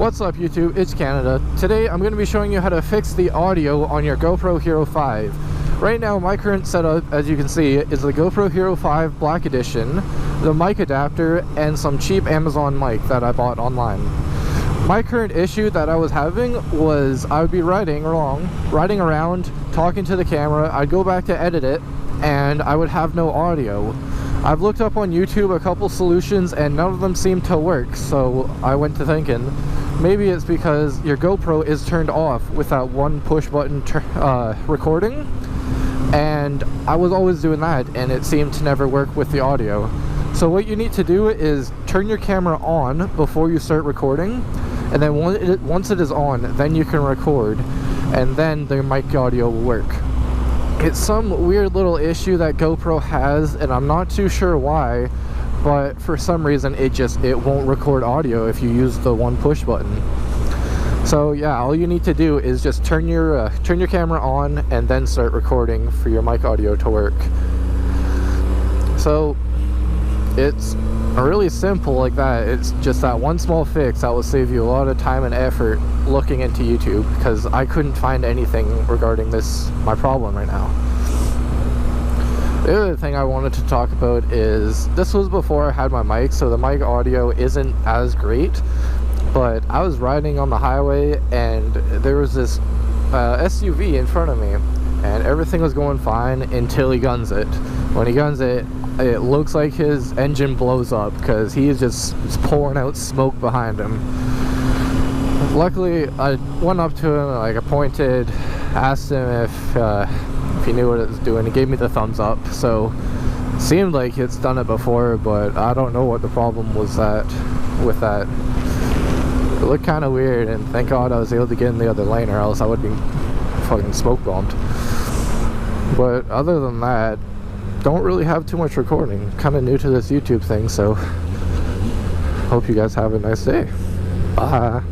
What's up YouTube, it's Canada. Today I'm going to be showing you how to fix the audio on your GoPro Hero 5. Right now my current setup, as you can see, is the GoPro Hero 5 Black Edition, the mic adapter, and some cheap Amazon mic that I bought online. My current issue that I was having was I would be riding around, talking to the camera, I'd go back to edit it, and I would have no audio. I've looked up on YouTube a couple solutions and none of them seem to work, so I went to thinking maybe it's because your GoPro is turned off with that one push button recording, and I was always doing that and it seemed to never work with the audio. So what you need to do is turn your camera on before you start recording, and then once it is on, then you can record, and then the mic audio will work. It's some weird little issue that GoPro has, and I'm not too sure why, but for some reason it won't record audio if you use the one push button. So yeah, all you need to do is just turn your camera on and then start recording for your mic audio to work. So it's really simple like that. It's just that one small fix that will save you a lot of time and effort looking into YouTube, because I couldn't find anything regarding my problem right now. The other thing I wanted to talk about is, this was before I had my mic, so the mic audio isn't as great, but I was riding on the highway and there was this SUV in front of me, and everything was going fine until he guns it. When he guns it, it looks like his engine blows up because he is just pouring out smoke behind him. Luckily, I went up to him, like I pointed, asked him if he knew what it was doing. He gave me the thumbs up, so it seemed like it's done it before, but I don't know what the problem was with that. It looked kind of weird, and thank God I was able to get in the other lane, or else I would be fucking smoke bombed. But other than that, don't really have too much recording. Kind of new to this YouTube thing, so hope you guys have a nice day. Bye.